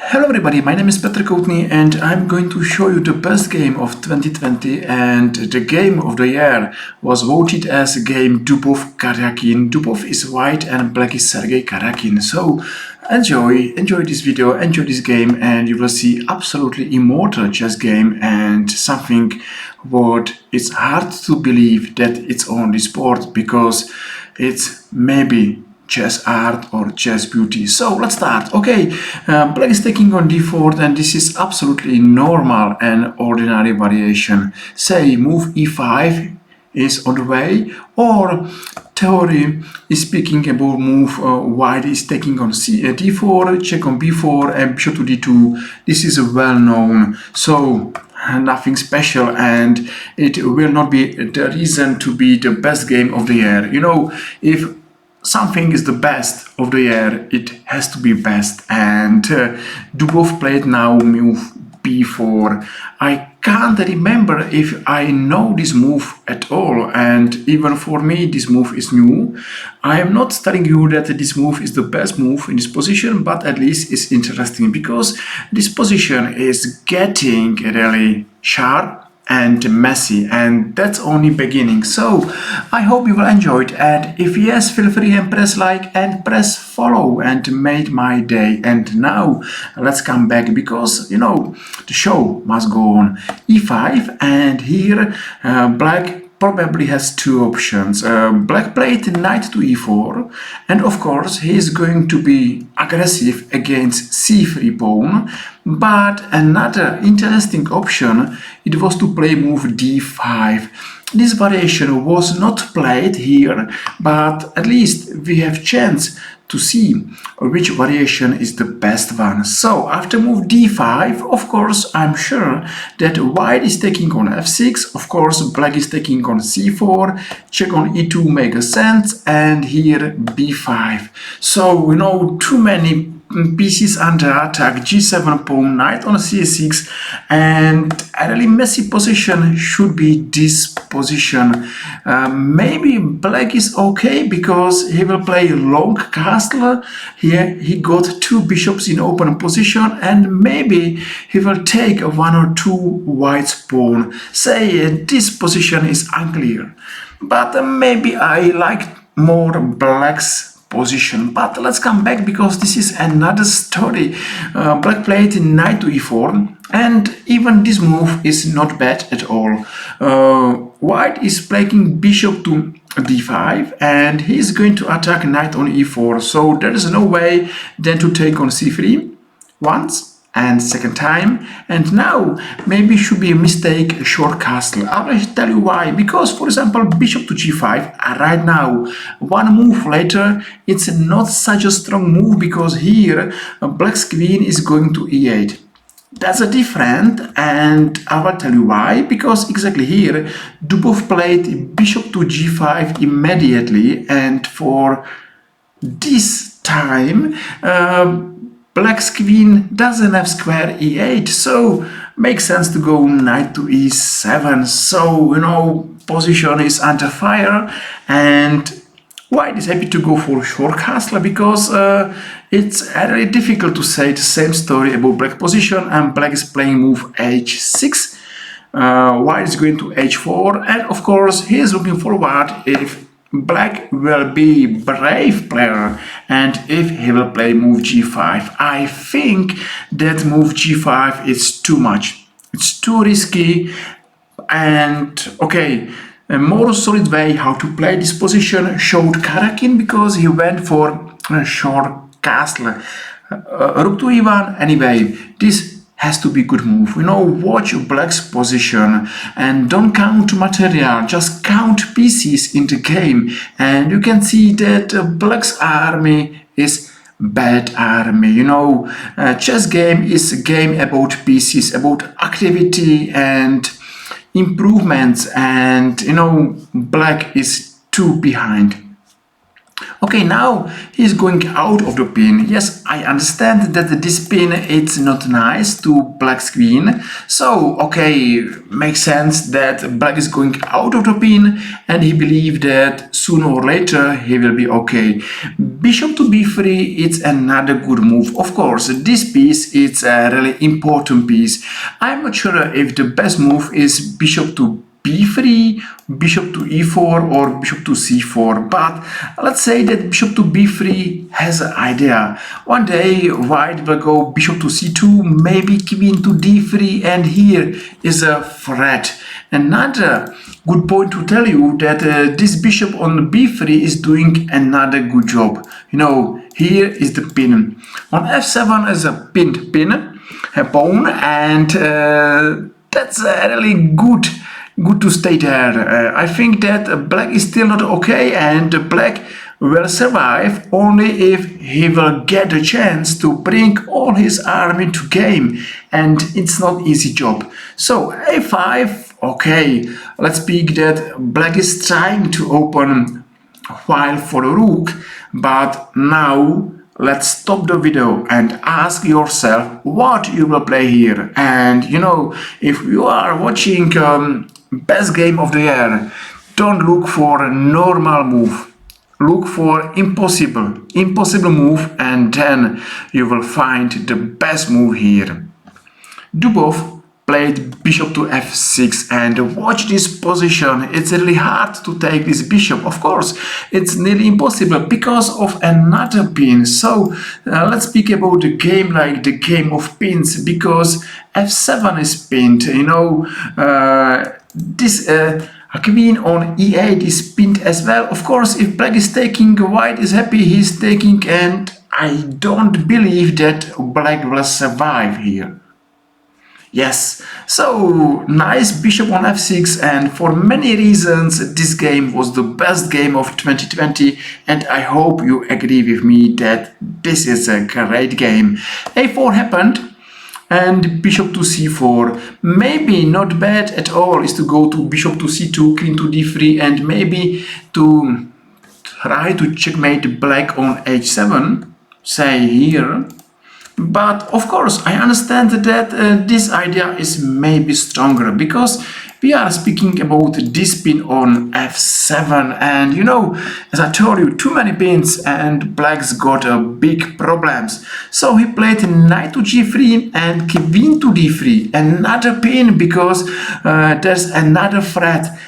Hello everybody, my name is Petr Koutny and I'm going to show you the best game of 2020, and the game of the year was voted as game Dubov Karjakin. Dubov is white and black is Sergey Karjakin. So enjoy this video, enjoy this game, and you will see absolutely immortal chess game and something what it's hard to believe that it's only sport, because it's maybe chess art or chess beauty. So let's start. Okay, black is taking on d4, and this is absolutely normal and ordinary variation. Say move e5 is on the way, or theory is speaking about move white is taking on d4, check on b4, and bishop to d2. This is well known, so nothing special, and it will not be the reason to be the best game of the year. You know, if something is the best of the year, it has to be best, and Dubov played now move b4. I can't remember if I know this move at all, and even for me this move is new. I am not telling you that this move is the best move in this position, but at least it's interesting because this position is getting really sharp and messy, and that's only beginning. So I hope you will enjoy it, and if yes, feel free and press like and press follow and made my day. And now let's come back, because you know the show must go on. e5, and here black probably has two options. Black played knight to e4, and of course he is going to be aggressive against c3 pawn. But another interesting option, it was to play move d5. This variation was not played here, but at least we have chance to see which variation is the best one. So after move d5, of course, I'm sure that white is taking on f6, of course black is taking on c4, check on e2 makes sense, and here b5. So, you know, too many pieces under attack, g7 pawn, knight on c6, and a really messy position should be this position. Maybe black is okay because he will play long castle. Here he got two bishops in open position, and maybe he will take one or two white's pawn. Say this position is unclear, but maybe I like more black's position. But let's come back, because this is another story. Black played knight to e4, and even this move is not bad at all. White is playing bishop to d5, and he is going to attack knight on e4, so there is no way then to take on c3 once and second time, and now maybe should be a mistake, a short castle. I will tell you why. Because, for example, bishop to g5 right now, one move later, it's not such a strong move, because here black's queen is going to e8. That's a different, and I will tell you why. Because exactly here Dubov played bishop to g5 immediately, and for this time black's queen doesn't have square e8, so makes sense to go knight to e7. So, you know, position is under fire, and white is happy to go for short castle, because it's really difficult to say the same story about black position, and black is playing move h6. White is going to h4, and of course he is looking forward if black will be brave player, and if he will play move g5. I think that move g5 is too much. It's too risky, and okay, a more solid way how to play this position showed Karjakin, because he went for a short castle. Rook to e1. Anyway, this has to be good move. You know, watch black's position and don't count material, just count pieces in the game, and you can see that black's army is bad army. You know, chess game is a game about pieces, about activity and improvements, and you know, black is too behind. Okay, now he's going out of the pin. Yes, I understand that this pin it's not nice to black's queen. So, okay, makes sense that black is going out of the pin and he believes that sooner or later he will be okay. Bishop to b3, it's another good move. Of course, this piece is a really important piece. I'm not sure if the best move is bishop to b3, bishop to e4 or bishop to c4, but let's say that bishop to b3 has an idea. One day white will go bishop to c2, maybe queen to d3, and here is a threat. Another good point to tell you that this bishop on b3 is doing another good job. You know, here is the pin. On f7 is a pinned pin, a pawn, and that's really good to stay there. I think that black is still not okay, and black will survive only if he will get a chance to bring all his army to game, and it's not easy job. So a5, okay, let's pick that black is trying to open while for the rook, but now let's stop the video and ask yourself what you will play here. And you know, if you are watching best game of the year, don't look for a normal move, look for impossible move, and then you will find the best move here. Dubov played bishop to f6, and watch this position. It's really hard to take this bishop. Of course, it's nearly impossible because of another pin. So let's speak about the game like the game of pins, because f7 is pinned. You know, this queen on e8 is pinned as well. Of course, if black is taking, white is happy he's taking, and I don't believe that black will survive here. Yes, so nice bishop on f6, and for many reasons this game was the best game of 2020, and I hope you agree with me that this is a great game. a4 happened and bishop to c4. Maybe not bad at all is to go to bishop to c2, queen to d3, and maybe to try to checkmate black on h7, say here. But of course, I understand that this idea is maybe stronger, because we are speaking about this pin on f7, and you know, as I told you, too many pins and black's got big problems. So he played knight to g3 and queen to d3, another pin, because there's another threat.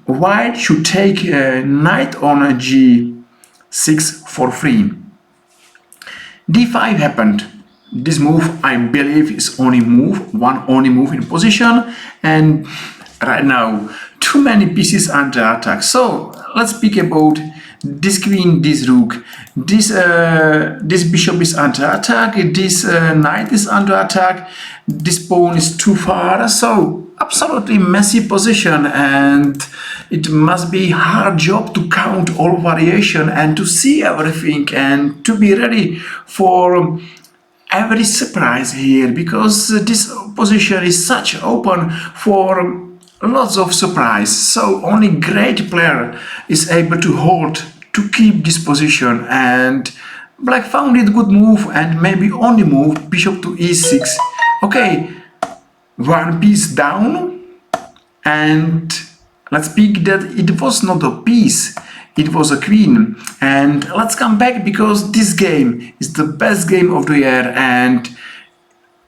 White should take knight on g6 for free. d5 happened. This move, I believe, is only move in position, and right now too many pieces under attack. So let's speak about this queen, this rook, this bishop is under attack, this knight is under attack, this pawn is too far. So absolutely messy position, and it must be hard job to count all variation and to see everything and to be ready for every surprise here, because this position is such open for lots of surprise. So only great player is able to hold, to keep this position, and black found it good move, and maybe only move bishop to e6. Okay, one piece down, and let's pick that it was not a piece, it was a queen. And let's come back, because this game is the best game of the year, and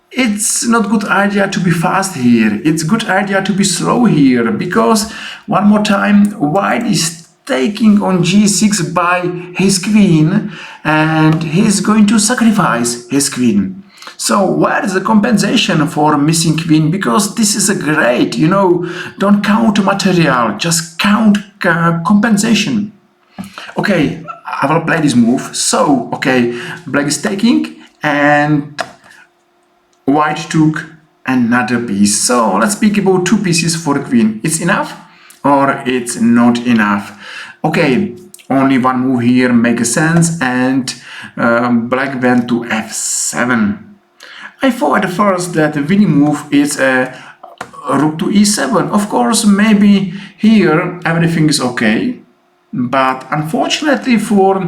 it's not good idea to be fast here, it's good idea to be slow here, because one more time white is taking on g6 by his queen, and he's going to sacrifice his queen. So where is the compensation for missing queen? Because this is a great, you know, don't count material, just count compensation. Okay, I will play this move. So, okay, black is taking, and white took another piece. So let's speak about two pieces for the queen. It's enough or it's not enough? Okay, only one move here makes sense, and black went to f7. I thought at first that the winning move is rook to e7. Of course, maybe here everything is okay. but unfortunately for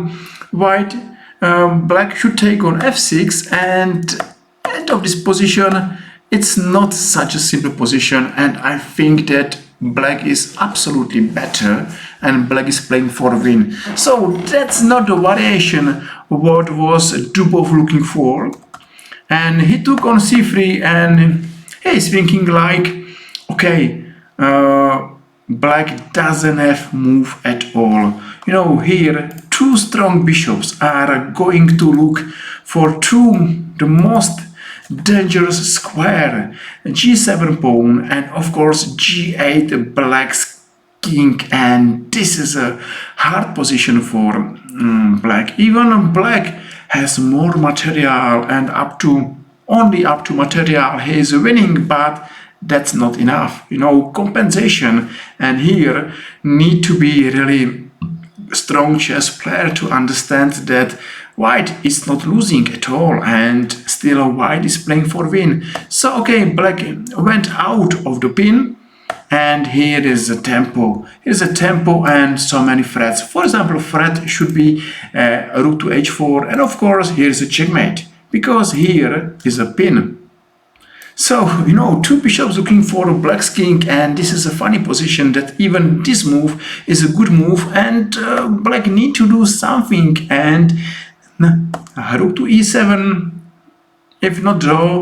white, black should take on f6, and end of this position, it's not such a simple position, and I think that black is absolutely better and black is playing for win. So that's not the variation what was Dubov looking for, and he took on c3, and he's thinking like, okay, black doesn't have move at all. You know, here two strong bishops are going to look for the most dangerous square, g7 pawn, and of course g8 black's king, and this is a hard position for black. Even black has more material, and only up to material he is winning, but that's not enough. You know, compensation, and here need to be really strong chess player to understand that white is not losing at all, and still white is playing for win. So okay, black went out of the pin, and here is a tempo. Here's a tempo and so many threats. For example, threat should be rook to h4, and of course here's a checkmate, because here is a pin. So, you know, two bishops looking for black's king, and this is a funny position that even this move is a good move, and black need to do something, and rook to e7, if not draw,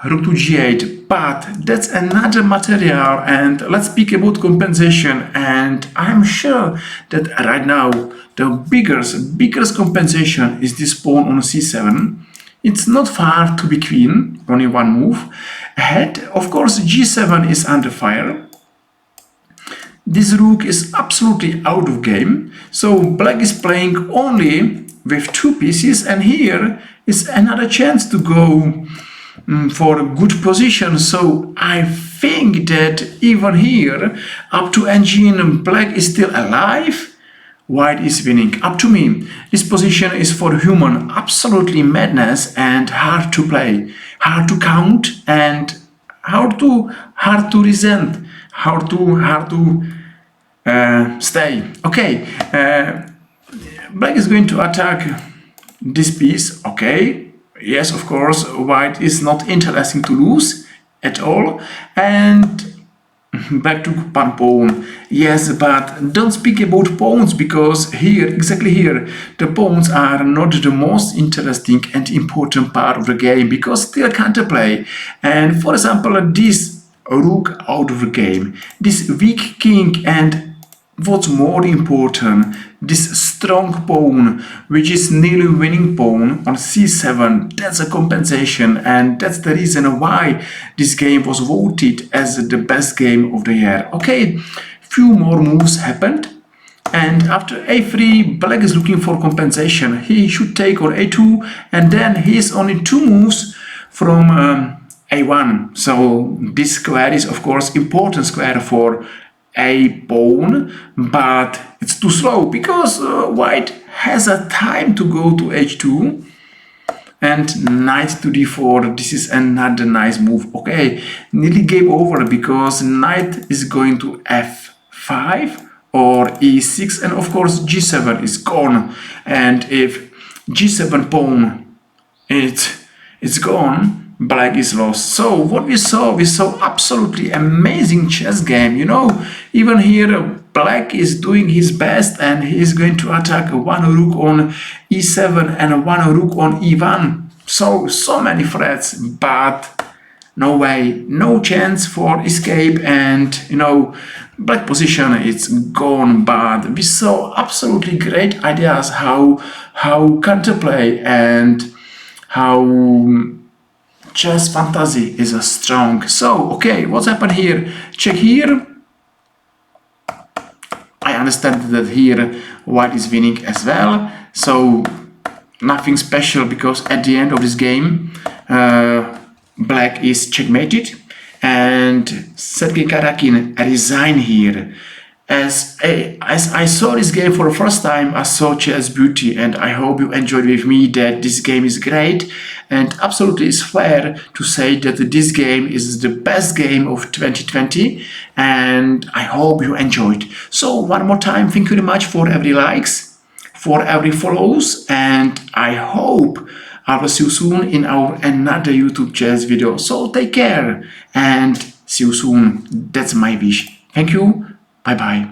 rook to g8, but that's another material, and let's speak about compensation, and I'm sure that right now the biggest compensation is this pawn on c7. It's not far to be queen, only one move ahead. Of course, g7 is under fire. This rook is absolutely out of game. So black is playing only with two pieces, and here is another chance to go for a good position. So I think that even here, up to engine, black is still alive. White is winning. Up to me, this position is for human absolutely madness and hard to play, hard to count, and hard to resent, hard to stay. Okay, black is going to attack this piece. Okay, yes, of course, white is not interesting to lose at all, and back to pawn. Yes, but don't speak about pawns, because here, exactly here, the pawns are not the most interesting and important part of the game, because still counterplay. And for example, this rook out of the game, this weak king, and what's more important, this strong pawn, which is nearly winning pawn on c7, that's a compensation, and that's the reason why this game was voted as the best game of the year. Okay, few more moves happened, and after a3, black is looking for compensation. He should take on a2, and then he's only two moves from a1. So this square is of course important square for a pawn, but it's too slow, because white has a time to go to h2, and knight to d4. This is another nice move. Okay, nearly game over, because knight is going to f5 or e6, and of course g7 is gone, and if g7 pawn it's gone, black is lost. So what we saw absolutely amazing chess game. You know, even here black is doing his best, and he is going to attack one rook on e7 and one rook on e1. So many threats, but no way, no chance for escape, and you know, black position it's gone. But we saw absolutely great ideas how counterplay and how chess fantasy is a strong. So okay, what's happened here? Check here. I understand that here white is winning as well, so nothing special, because at the end of this game black is checkmated, and Sergey Karjakin resigned here. As I saw this game for the first time, I saw chess beauty, and I hope you enjoyed with me that this game is great, and absolutely it's fair to say that this game is the best game of 2020, and I hope you enjoyed. So one more time, thank you very much for every likes, for every follows, and I hope I will see you soon in our another YouTube chess video. So take care and see you soon. That's my wish. Thank you. Bye bye.